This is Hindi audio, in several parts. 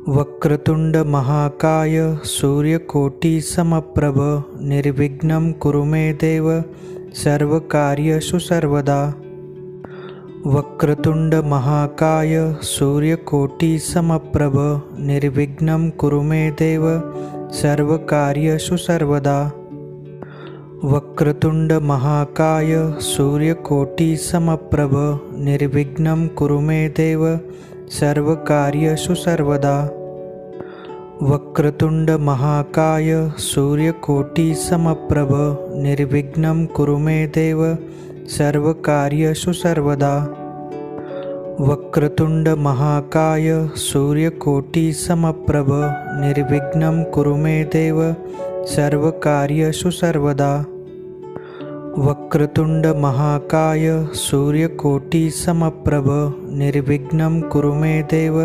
वक्रतुंड महाकाय सूर्यकोटि समप्रभ निर्विघ्नं कुरु मे देव सर्वकार्येषु सर्वदा। वक्रतुंड महाकाय सूर्यकोटि समप्रभ निर्विघ्नं कुरु मे देव सर्वकार्येषु सर्वदा। वक्रतुंड महाकाय सूर्यकोटि समप्रभ निर्विघ्नं कुरु मे देव सर्वकार्येषु सर्वदा। वक्रतुंड महाकाय सूर्यकोटि समप्रभ निर्विघ्नं कुरु मे देव सर्वकार्येषु सर्वदा। वक्रतुंड महाकाय सूर्यकोटि समप्रभ निर्विघ्नं कुरु मे देव सर्वकार्येषु सर्वदा। वक्रतुंड महाकाय सूर्यकोटि समप्रभ निर्विघ्नं कुरु मे देव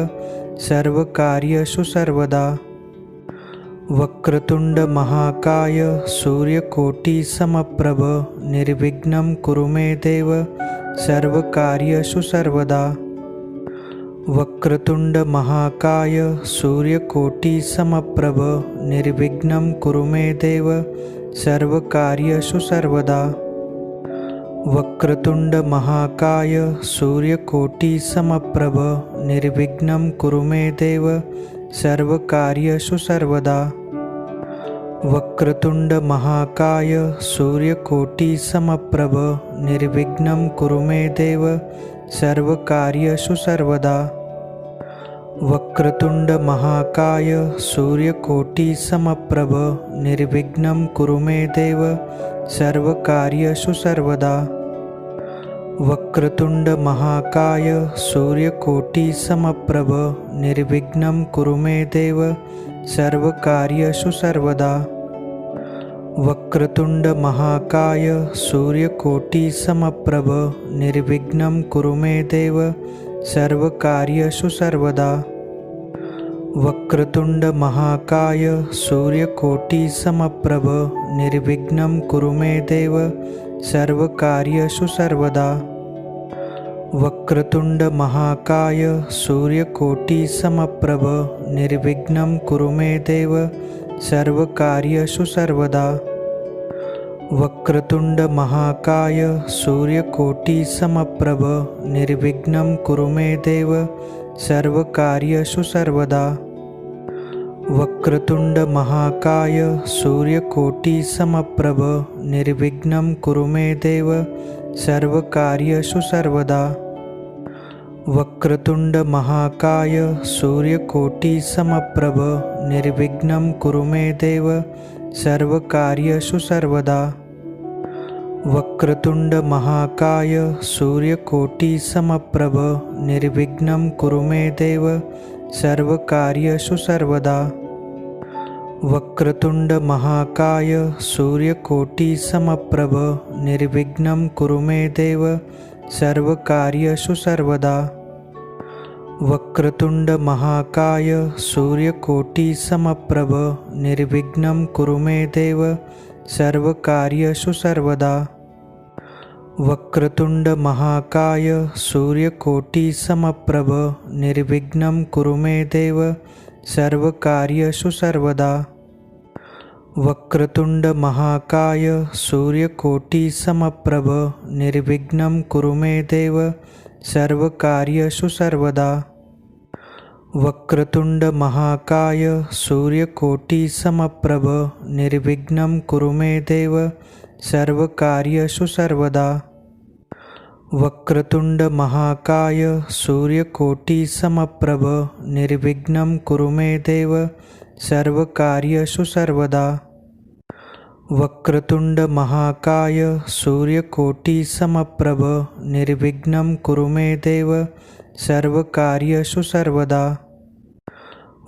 सर्वकार्येषु सर्वदा। वक्रतुंड महाकाय सूर्यकोटि समप्रभ निर्विघ्नं कुरु मे देव सर्वकार्येषु सर्वदा। वक्रतुंड महाकाय सूर्यकोटि समप्रभ निर्विघ्नं कुरु मे देव सर्वकार्येषु सर्वदा। वक्रतुंड महाकाय सूर्यकोटि समप्रभ निर्विघ्नं कुरु मे देव सर्वकार्येषु सर्वदा। वक्रतुंड महाकाय सूर्यकोटि समप्रभ निर्विघ्नं कुरु मे देव सर्वकार्येषु सर्वदा। वक्रतुंड महाकाय सूर्यकोटि समप्रभ निर्विघ्नं कुरु मे देव सर्वकार्येषु सर्वदा। वक्रतुंड महाकाय सूर्यकोटि समप्रभ निर्विघ्नं कुरु मे देव सर्वकार्येषु सर्वदा। वक्रतुंड महाकाय सूर्यकोटि समप्रभ निर्विघ्नं कुरु मे देव सर्वकार्येषु सर्वदा। वक्रतुंड महाकाय सूर्यकोटि समप्रभ निर्विघ्नं कुरु मे देव सर्वकार्येषु सर्वदा। वक्रतुंड महाकाय सूर्यकोटि समप्रभ निर्विघ्नं कुरु मे देव सर्वकार्येषु सर्वदा। वक्रतुंड महाकाय सूर्यकोटि समप्रभ निर्विघ्नं कुरु मे देव सर्वकार्येषु सर्वदा। वक्रतुंड महाकाय सूर्यकोटि समप्रभ निर्विघ्नं कुरु मे देव सर्वकार्येषु सर्वदा। वक्रतुंड महाकाय सूर्यकोटि समप्रभ निर्विघ्नं कुरु मे देव सर्वकार्येषु सर्वदा। वक्रतुंड महाकाय सूर्यकोटि समप्रभ निर्विघ्नं कुरु मे देव सर्वकार्येषु सर्वदा। वक्रतुंड महाकाय सूर्यकोटि समप्रभ निर्विघ्नं कुरु मे देव सर्वकार्येषु सर्वदा। वक्रतुंड महाकाय सूर्यकोटि समप्रभ निर्विघ्नं कुरु मे देव सर्वकार्येषु सर्वदा। वक्रतुंड महाकाय सूर्यकोटि समप्रभ निर्विघ्नं कुरु मे देव सर्वकार्येषु सर्वदा। वक्रतुंड महाकाय सूर्यकोटि समप्रभ निर्विघ्नं कुरु मे देव सर्वकार्येषु सर्वदा। वक्रतुंड महाकाय सूर्यकोटि समप्रभ निर्विघ्नं कुरु मे देव सर्वकार्येषु सर्वदा। वक्रतुंड महाकाय सूर्यकोटि समप्रभ निर्विघ्नं कुरु मे देव सर्वकार्येषु सर्वदा। वक्रतुंड महाकाय सूर्यकोटि समप्रभ निर्विघ्नं कुरु मे देव सर्वकार्येषु सर्वदा।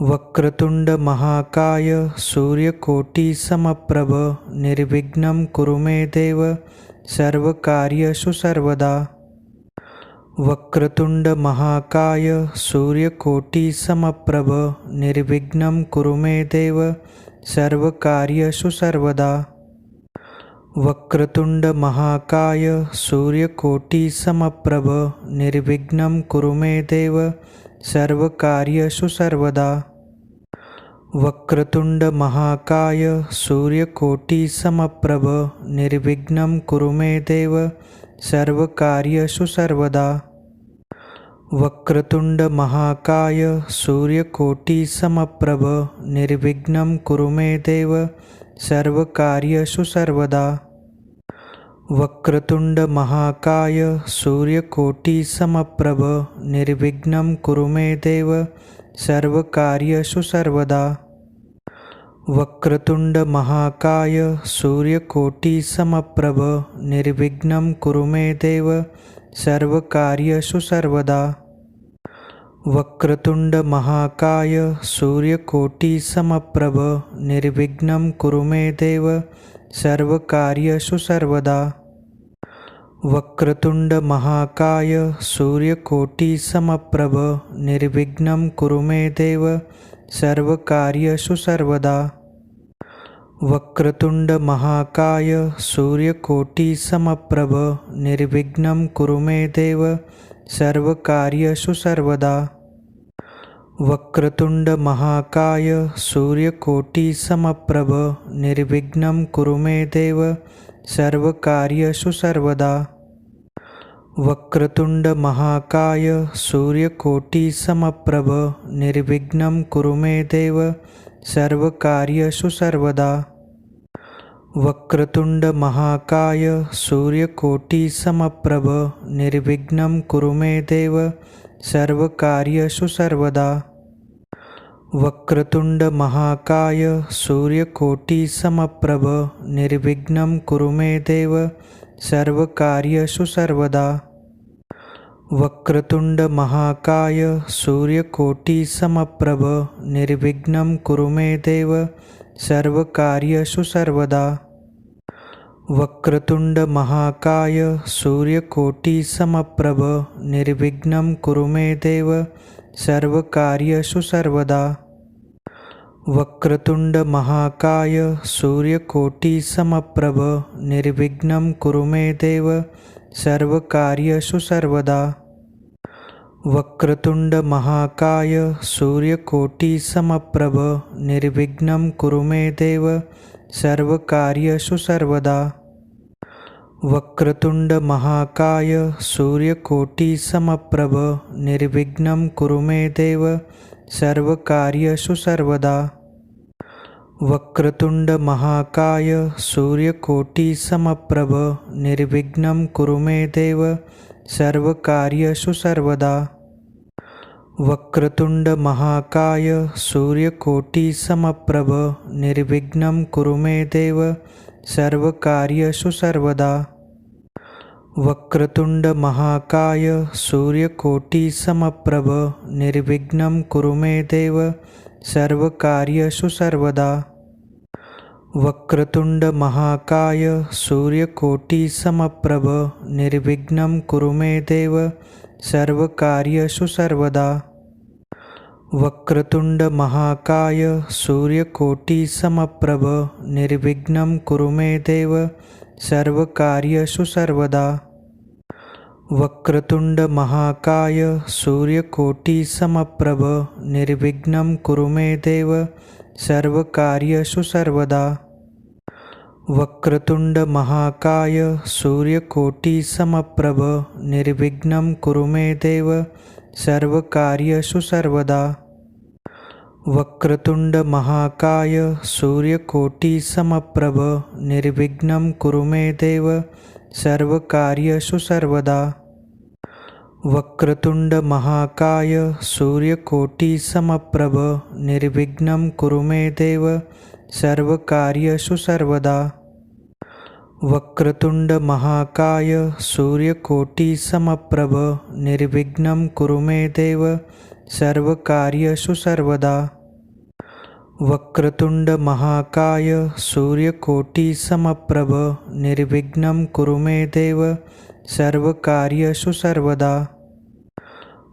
वक्रतुंड महाकाय सूर्यकोटि समप्रभ निर्विघ्नं कुरु मे देव सर्वकार्येषु सर्वदा। वक्रतुंड महाकाय सूर्यकोटि समप्रभ निर्विघ्नं कुरु मे देव सर्वकार्येषु सर्वदा। वक्रतुंड महाकाय सूर्यकोटि समप्रभ निर्विघ्नं कुरु मे देव सर्वकार्येषु सर्वदा। वक्रतुंड महाकाय सूर्यकोटि समप्रभ निर्विघ्नं कुरु मे देव सर्वकार्येषु सर्वदा। वक्रतुंड महाकाय सूर्यकोटि समप्रभ निर्विघ्नं कुरु मे देव सर्वकार्येषु सर्वदा। वक्रतुंड महाकाय सूर्यकोटि समप्रभ निर्विघ्नं कुरु मे देव सर्वकार्येषु सर्वदा। वक्रतुंड महाकाय सूर्यकोटि समप्रभ निर्विघ्नं कुरु मे देव सर्वकार्येषु सर्वदा। वक्रतुंड महाकाय सूर्यकोटि समप्रभ निर्विघ्नं कुरु मे देव सर्वकार्येषु सर्वदा। वक्रतुंड महाकाय सूर्यकोटि समप्रभ निर्विघ्नं कुरु मे देव सर्वकार्येषु सर्वदा। वक्रतुंड महाकाय सूर्यकोटि समप्रभ निर्विघ्नं कुरु मे देव सर्वकार्येषु सर्वदा। वक्रतुंड महाकाय सूर्यकोटि समप्रभ निर्विघ्नं कुरु मे देव सर्वकार्येषु सर्वदा। वक्रतुंड महाकाय सूर्यकोटि समप्रभ निर्विघ्नं कुरु मे देव सर्वकार्येषु सर्वदा। वक्रतुंड महाकाय सूर्यकोटि समप्रभ निर्विघ्नं कुरु मे देव सर्वकार्येषु सर्वदा। वक्रतुंड महाकाय सूर्यकोटि समप्रभ निर्विघ्नं कुरु मे देव सर्वकार्येषु सर्वदा। वक्रतुंड महाकाय सूर्यकोटि समप्रभ निर्विघ्नं कुरु मे देव सर्वकार्येषु सर्वदा। वक्रतुंड महाकाय सूर्यकोटि समप्रभ निर्विघ्नं कुरु मे देव सर्वकार्येषु सर्वदा। वक्रतुंड महाकाय सूर्यकोटि समप्रभ निर्विघ्नं कुरु मे देव सर्वकार्येषु सर्वदा। वक्रतुंड महाकाय सूर्यकोटि समप्रभ निर्विघ्नं कुरु मे देव सर्वकार्येषु सर्वदा। वक्रतुंड महाकाय सूर्यकोटि समप्रभ निर्विघ्नं कुरु मे देव सर्वकार्येषु सर्वदा। वक्रतुंड महाकाय सूर्यकोटि समप्रभ निर्विघ्नं कुरु मे देव सर्वकार्येषु सर्वदा। वक्रतुंड महाकाय सूर्यकोटि समप्रभ निर्विघ्नं कुरु मे देव सर्वकार्येषु सर्वदा। वक्रतुंड महाकाय सूर्यकोटि समप्रभ निर्विघ्नं कुरु मे देव सर्वकार्येषु सर्वदा। वक्रतुंड महाकाय सूर्यकोटि समप्रभ निर्विघ्नं कुरु मे देव सर्वकार्येषु सर्वदा। वक्रतुंड महाकाय सूर्यकोटि समप्रभ निर्विघ्नं कुरु मे देव सर्वकार्येषु सर्वदा। वक्रतुंड महाकाय सूर्यकोटि समप्रभ निर्विघ्नं कुरु मे देव सर्वकार्येषु सर्वदा। वक्रतुंड महाकाय सूर्यकोटि समप्रभ निर्विघ्नं कुरु मे देव सर्वकार्येषु सर्वदा। वक्रतुंड महाकाय सूर्यकोटि समप्रभ निर्विघ्नं कुरु मे देव सर्वकार्येषु सर्वदा। वक्रतुंड महाकाय सूर्यकोटि समप्रभ निर्विघ्नं कुरु मे देव सर्वकार्येषु सर्वदा। वक्रतुंड महाकाय सूर्यकोटि समप्रभ निर्विघ्नं कुरु मे देव सर्वकार्येषु सर्वदा। वक्रतुंड महाकाय सूर्यकोटि समप्रभ निर्विघ्नं कुरु मे देव सर्वकार्येषु सर्वदा।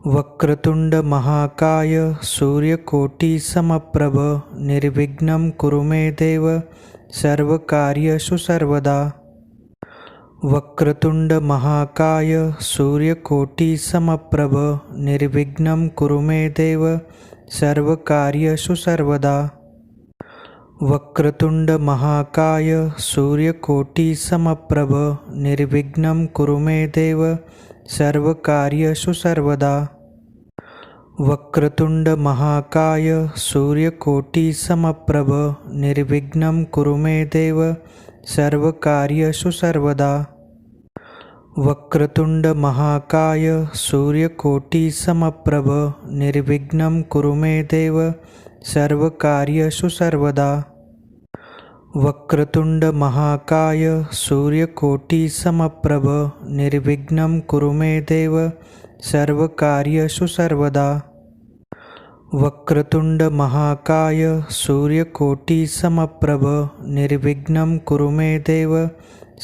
वक्रतुंड महाकाय सूर्यकोटि समप्रभ निर्विघ्नं कुरु मे देव सर्वकार्येषु सर्वदा। वक्रतुंड महाकाय सूर्यकोटि समप्रभ निर्विघ्नं कुरु मे देव सर्वकार्येषु सर्वदा। वक्रतुंड महाकाय सूर्यकोटि समप्रभ निर्विघ्नं कुरु मे देव सर्वकार्येषु सर्वदा। वक्रतुंड महाकाय सूर्यकोटि समप्रभ निर्विघ्नं कुरु मे देव सर्वकार्येषु सर्वदा। वक्रतुंड महाकाय सूर्यकोटि समप्रभ निर्विघ्नं कुरु मे देव सर्वकार्येषु सर्वदा। वक्रतुंड महाकाय सूर्यकोटि समप्रभ निर्विघ्नं कुरु मे देव सर्वकार्येषु सर्वदा। वक्रतुंड महाकाय सूर्यकोटि समप्रभ निर्विघ्नं कुरु मे देव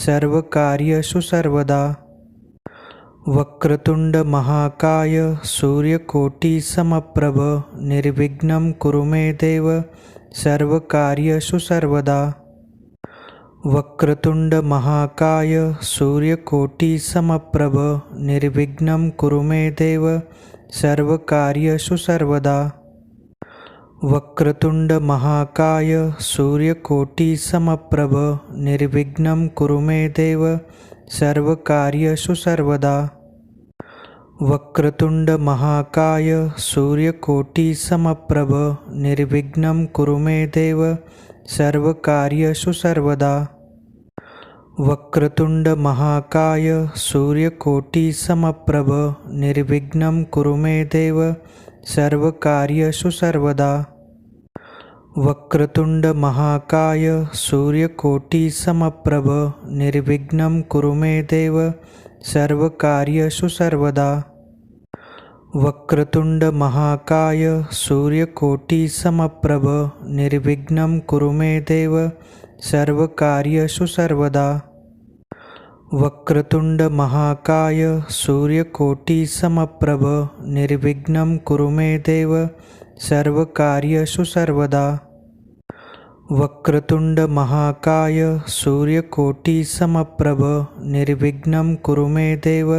सर्वकार्येषु सर्वदा। वक्रतुंड महाकाय सूर्यकोटि समप्रभ निर्विघ्नं कुरु मे देव सर्वकार्येषु सर्वदा। वक्रतुंड महाकाय सूर्यकोटि समप्रभ निर्विघ्नं कुरु मे देव सर्वकार्येषु सर्वदा। वक्रतुंड महाकाय सूर्यकोटि समप्रभ निर्विघ्नं कुरु मे देव सर्वकार्येषु सर्वदा। वक्रतुंड महाकाय सूर्यकोटि समप्रभ निर्विघ्नं कुरु मे देव सर्वकार्येषु सर्वदा। वक्रतुंड महाकाय सूर्यकोटि समप्रभ निर्विघ्नं कुरु मे देव सर्वकार्येषु सर्वदा। वक्रतुंड महाकाय सूर्यकोटि समप्रभ निर्विघ्नं कुरु मे देव सर्वकार्येषु सर्वदा। वक्रतुंड महाकाय सूर्यकोटि समप्रभ निर्विघ्नं कुरु मे देव सर्वकार्येषु सर्वदा। वक्रतुंड महाकाय सूर्यकोटि समप्रभ निर्विघ्नं कुरु मे देव सर्वकार्येषु सर्वदा। वक्रतुंड महाकाय सूर्यकोटि समप्रभ निर्विघ्नं कुरु मे देव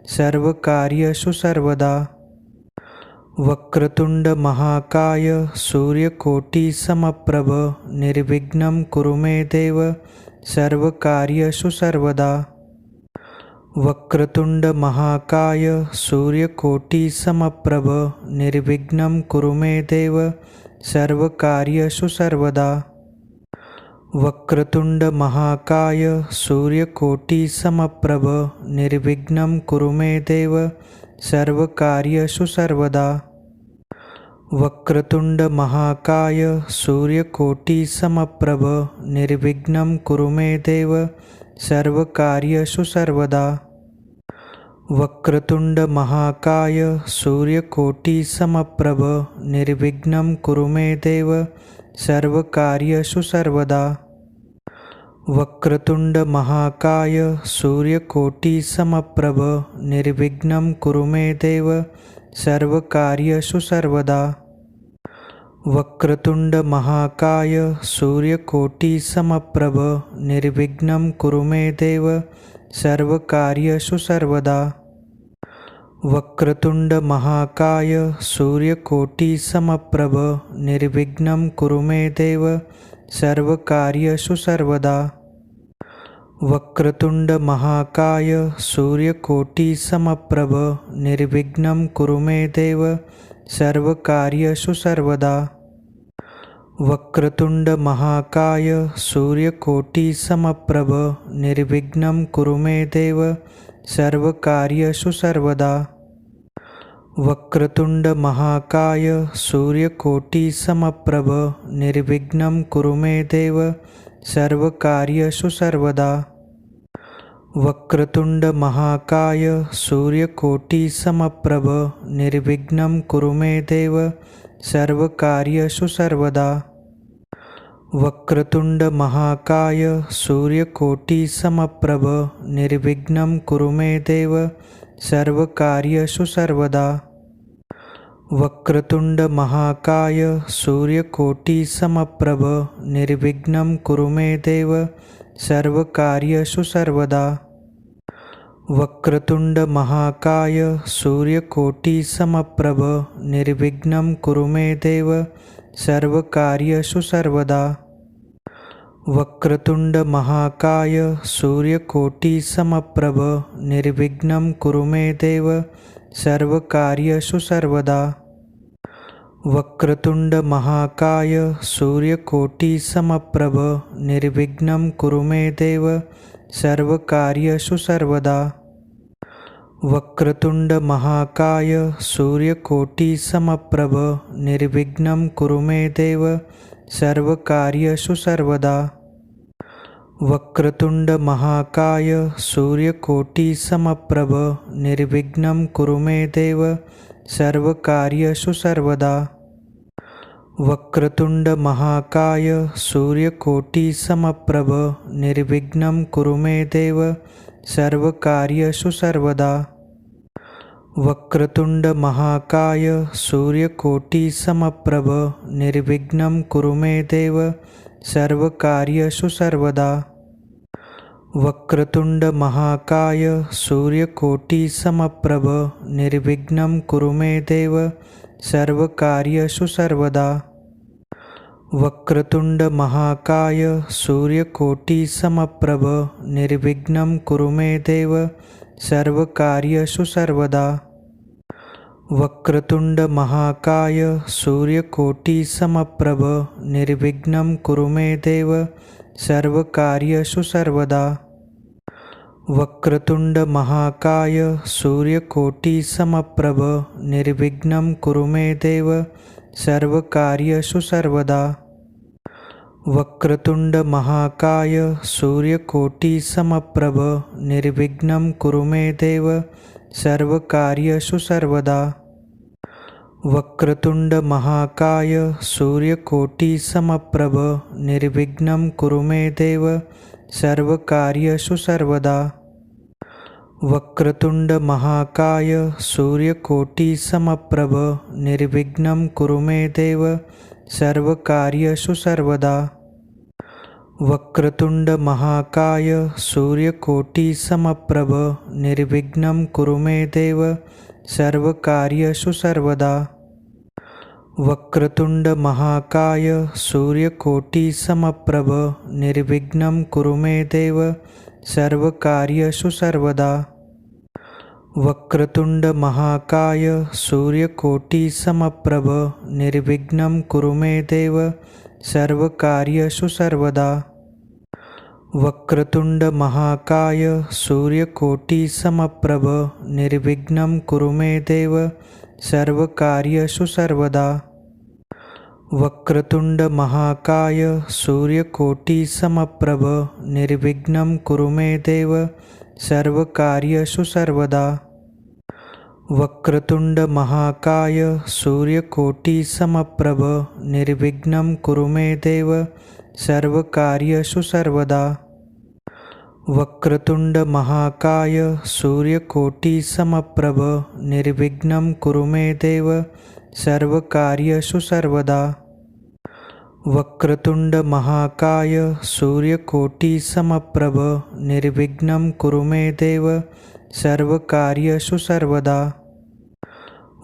सर्वकार्येषु सर्वदा। वक्रतुंड महाकाय सूर्यकोटि समप्रभ निर्विघ्नं कुरु मे देव सर्वकार्येषु सर्वदा। वक्रतुंड महाकाय सूर्यकोटि समप्रभ निर्विघ्नं कुरु मे देव सर्वकार्येषु सर्वदा। वक्रतुंड महाकाय सूर्यकोटि समप्रभ निर्विघ्नं कुरु मे देव सर्वकार्येषु सर्वदा। वक्रतुंड महाकाय सूर्यकोटि समप्रभ निर्विघ्नं कुरु मे देव सर्वकार्येषु सर्वदा। वक्रतुंड महाकाय सूर्यकोटि समप्रभ निर्विघ्नं कुरु मे देव सर्वकार्येषु सर्वदा। वक्रतुंड महाकाय सूर्यकोटि समप्रभ निर्विघ्नं कुरु मे देव सर्वकार्येषु सर्वदा। वक्रतुंड महाकाय सूर्यकोटि समप्रभ निर्विघ्नं कुरु मे देव सर्वकार्येषु सर्वदा। वक्रतुंड महाकाय सूर्यकोटि समप्रभ निर्विघ्नं कुरु मे देव सर्वकार्येषु सर्वदा। वक्रतुंड महाकाय सूर्यकोटि समप्रभ निर्विघ्नं कुरु मे देव सर्वकार्येषु सर्वदा। वक्रतुंड महाकाय सूर्यकोटि समप्रभ निर्विघ्नं कुरु मे देव सर्वकार्येषु सर्वदा। वक्रतुंड महाकाय सूर्यकोटि समप्रभ निर्विघ्नं कुरु मे देव सर्वकार्येषु सर्वदा। वक्रतुंड महाकाय सूर्यकोटि समप्रभ निर्विघ्नं कुरु मे देव सर्वकार्येषु सर्वदा। वक्रतुंड महाकाय सूर्यकोटि समप्रभ निर्विघ्नं कुरु मे देव सर्वकार्येषु सर्वदा। वक्रतुंड महाकाय सूर्यकोटि समप्रभ निर्विघ्नं कुरु मे देव सर्वकार्येषु सर्वदा। वक्रतुंड महाकाय सूर्यकोटि समप्रभ निर्विघ्नं कुरु मे देव सर्वकार्येषु सर्वदा। वक्रतुंड महाकाय सूर्यकोटि समप्रभ निर्विघ्नं कुरु मे देव सर्वकार्येषु सर्वदा। वक्रतुंड महाकाय सूर्यकोटि समप्रभ निर्विघ्नं कुरु मे देव सर्वकार्येषु सर्वदा। वक्रतुंड महाकाय सूर्यकोटि समप्रभ निर्विघ्नं कुरु मे देव सर्वकार्येषु सर्वदा। वक्रतुंड महाकाय सूर्यकोटि समप्रभ निर्विघ्नं कुरु मे देव सर्वकार्येषु सर्वदा। वक्रतुंड महाकाय सूर्यकोटि समप्रभ निर्विघ्नं कुरु मे देव सर्वकार्येषु सर्वदा। वक्रतुंड महाकाय सूर्यकोटि समप्रभ निर्विघ्नं कुरु मे देव सर्वकार्येषु सर्वदा। वक्रतुंड महाकाय सूर्यकोटि समप्रभ निर्विघ्नं कुरु मे देव सर्वकार्येषु सर्वदा। वक्रतुंड महाकाय सूर्यकोटि समप्रभ निर्विघ्नं कुरु मे देव सर्वकार्येषु सर्वदा। वक्रतुंड महाकाय सूर्यकोटि समप्रभ निर्विघ्नं कुरु मे देव सर्वकार्येषु सर्वदा। वक्रतुंड महाकाय सूर्यकोटि समप्रभ निर्विघ्नं कुरु मे देव सर्वकार्येषु सर्वदा। वक्रतुंड महाकाय सूर्यकोटि समप्रभ निर्विघ्नं कुरु मे देव सर्वकार्येषु सर्वदा। वक्रतुंड महाकाय सूर्यकोटि समप्रभ निर्विघ्नं कुरु मे देव सर्वकार्येषु सर्वदा। वक्रतुंड महाकाय सूर्यकोटि समप्रभ निर्विघ्नं कुरु मे देव सर्वकार्येषु सर्वदा। वक्रतुंड महाकाय सूर्यकोटि समप्रभ निर्विघ्नं कुरु मे देव सर्वकार्येषु सर्वदा। वक्रतुंड महाकाय सूर्यकोटि समप्रभ निर्विघ्नं कुरु मे देव सर्वकार्येषु सर्वदा। वक्रतुंड महाकाय सूर्यकोटि समप्रभ निर्विघ्नं कुरु मे देव सर्वकार्येषु सर्वदा। वक्रतुंड महाकाय सूर्यकोटि समप्रभ निर्विघ्नं कुरु मे देव सर्वकार्येषु सर्वदा। वक्रतुंड महाकाय सूर्यकोटि समप्रभ निर्विघ्नं कुरु मे देव सर्वकार्येषु सर्वदा। वक्रतुंड महाकाय सूर्यकोटि समप्रभ निर्विघ्नं कुरु मे देव सर्वकार्येषु सर्वदा। वक्रतुंड महाकाय सूर्यकोटि समप्रभ निर्विघ्नं कुरु मे देव सर्वकार्येषु सर्वदा। वक्रतुंड महाकाय सूर्यकोटि समप्रभ निर्विघ्नं कुरु मे देव सर्वकार्येषु सर्वदा।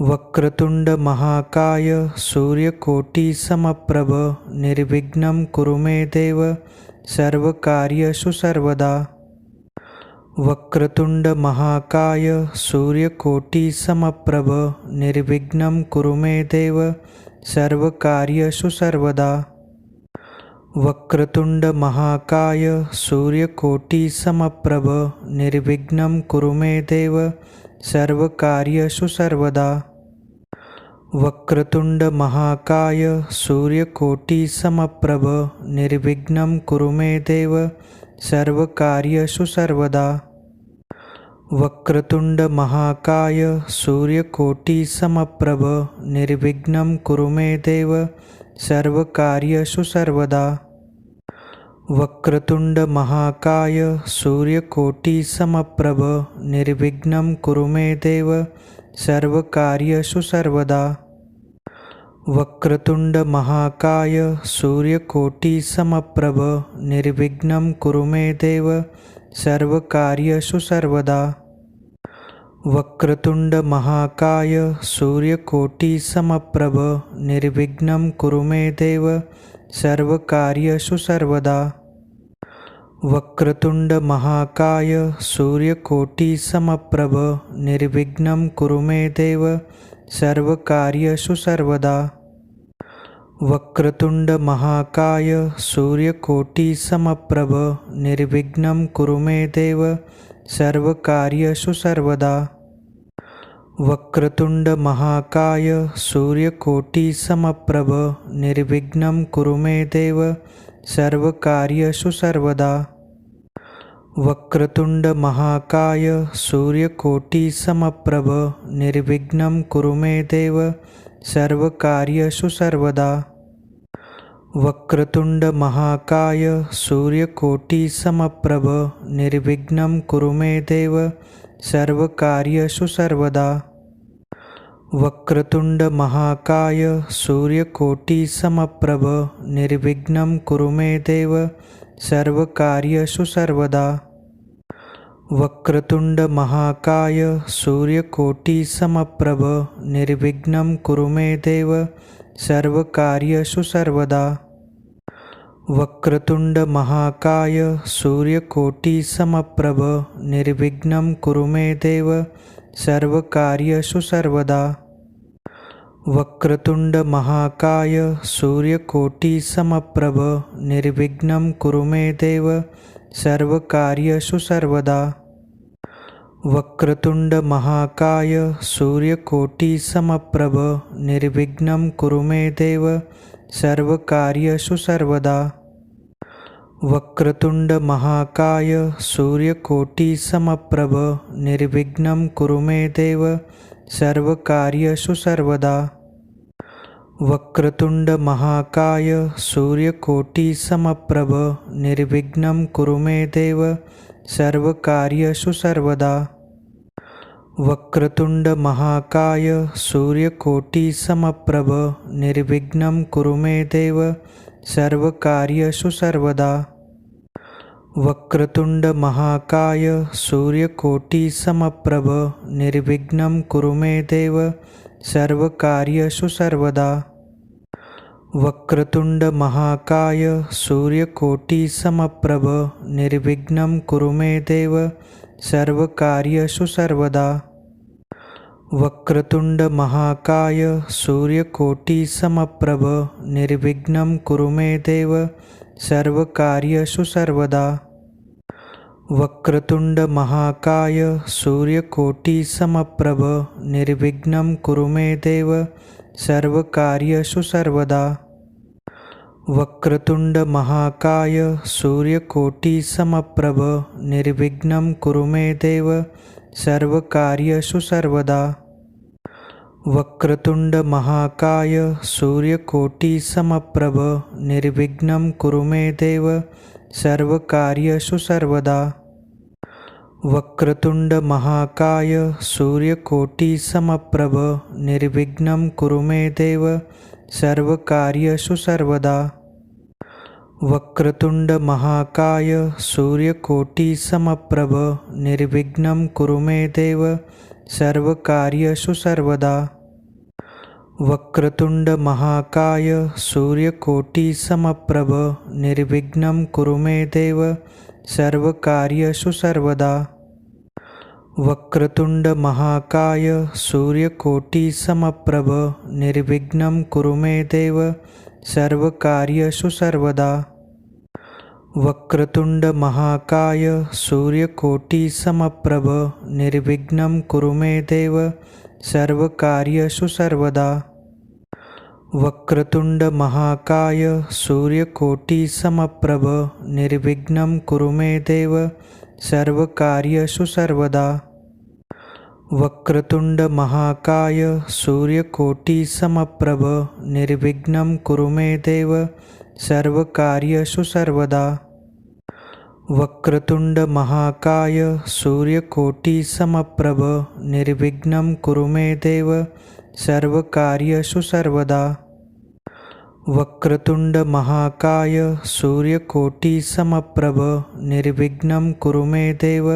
वक्रतुंड महाकाय सूर्यकोटि समप्रभ निर्विघ्नं कुरु मे देव सर्वकार्येषु सर्वदा। वक्रतुंड महाकाय सूर्यकोटि समप्रभ निर्विघ्नं कुरु मे देव सर्वकार्येषु सर्वदा। वक्रतुंड महाकाय सूर्यकोटि समप्रभ निर्विघ्नं कुरु मे देव सर्वकार्येषु सर्वदा। वक्रतुंड महाकाय सूर्यकोटि समप्रभ निर्विघ्नं कुरु मे देव सर्वकार्येषु सर्वदा। वक्रतुंड महाकाय सूर्यकोटि समप्रभ निर्विघ्नं कुरु मे देव सर्वकार्येषु सर्वदा। वक्रतुंड महाकाय सूर्यकोटि समप्रभ निर्विघ्नं कुरु मे देव सर्वकार्येषु सर्वदा। वक्रतुंड महाकाय सूर्यकोटि समप्रभ निर्विघ्नं कुरु मे देव सर्वकार्येषु सर्वदा। वक्रतुंड महाकाय सूर्यकोटि समप्रभ निर्विघ्नं कुरु मे देव सर्वकार्येषु सर्वदा। वक्रतुंड महाकाय सूर्यकोटि समप्रभ निर्विघ्नं कुरु मे देव सर्वकार्येषु सर्वदा। वक्रतुंड महाकाय सूर्यकोटि समप्रभ निर्विघ्नं कुरु मे देव सर्वकार्येषु सर्वदा। वक्रतुंड महाकाय सूर्यकोटि समप्रभ निर्विघ्नं कुरु मे देव सर्वकार्येषु सर्वदा। वक्रतुंड महाकाय सूर्यकोटि समप्रभ निर्विघ्नं कुरु मे देव सर्वकार्येषु सर्वदा। वक्रतुंड महाकाय सूर्यकोटि समप्रभ निर्विघ्नं कुरु मे देव सर्वकार्येषु सर्वदा। वक्रतुंड महाकाय सूर्यकोटि समप्रभ निर्विघ्नं कुरु मे देव सर्वकार्येषु सर्वदा। वक्रतुंड महाकाय सूर्यकोटि समप्रभ निर्विघ्नं कुरु मे देव सर्वकार्येषु सर्वदा। वक्रतुंड महाकाय सूर्यकोटि समप्रभ निर्विघ्नं कुरु मे देव सर्वकार्येषु सर्वदा। वक्रतुंड महाकाय सूर्यकोटि समप्रभ निर्विघ्नं कुरु मे देव सर्वकार्येषु सर्वदा। वक्रतुंड महाकाय सूर्यकोटि समप्रभ निर्विघ्नं कुरु मे देव सर्वकार्येषु सर्वदा। वक्रतुंड महाकाय सूर्यकोटि समप्रभ निर्विघ्नं कुरु मे देव सर्वकार्येषु सर्वदा। वक्रतुंड महाकाय सूर्यकोटि समप्रभ निर्विघ्नं कुरु मे देव सर्वकार्येषु सर्वदा। वक्रतुंड महाकाय सूर्यकोटि समप्रभ निर्विघ्नं कुरु मे देव सर्वकार्येषु सर्वदा। वक्रतुंड महाकाय सूर्यकोटि समप्रभ निर्विघ्नं कुरु मे देव सर्वकार्येषु सर्वदा। वक्रतुंड महाकाय सूर्यकोटि समप्रभ निर्विघ्नं कुरु मे देव सर्वकार्येषु सर्वदा। वक्रतुंड महाकाय सूर्यकोटि समप्रभ निर्विघ्नं कुरु मे देव सर्वकार्येषु सर्वदा। वक्रतुंड महाकाय सूर्यकोटि समप्रभ निर्विघ्नं कुरु मे देव सर्वकार्येषु सर्वदा। वक्रतुंड महाकाय सूर्यकोटि समप्रभ निर्विघ्नं कुरु मे देव सर्वकार्येषु सर्वदा। वक्रतुंड महाकाय सूर्यकोटि समप्रभ निर्विघ्नं कुरु मे देव सर्वकार्येषु सर्वदा। वक्रतुंड महाकाय सूर्यकोटि समप्रभ निर्विघ्नं कुरु मे देव सर्वकार्येषु सर्वदा। वक्रतुंड महाकाय सूर्यकोटि समप्रभ निर्विघ्नं कुरु मे देव सर्वकार्येषु सर्वदा। वक्रतुंड महाकाय सूर्यकोटि समप्रभ निर्विघ्नं कुरु मे देव सर्वकार्येषु सर्वदा। वक्रतुंड महाकाय सूर्यकोटि समप्रभ निर्विघ्नं कुरु मे देव सर्वकार्येषु सर्वदा। वक्रतुंड महाकाय सूर्यकोटि समप्रभ निर्विघ्नं कुरु मे देव सर्वकार्येषु सर्वदा। वक्रतुंड महाकाय सूर्यकोटि समप्रभ निर्विघ्नं कुरु मे देव सर्वकार्येषु सर्वदा। वक्रतुंड महाकाय सूर्यकोटि समप्रभ निर्विघ्नं कुरु मे देव सर्वकार्येषु सर्वदा। वक्रतुंड महाकाय सूर्यकोटि समप्रभ निर्विघ्नं कुरु मे देव सर्वकार्येषु सर्वदा। वक्रतुंड महाकाय सूर्यकोटि समप्रभ निर्विघ्नं कुरु मे देव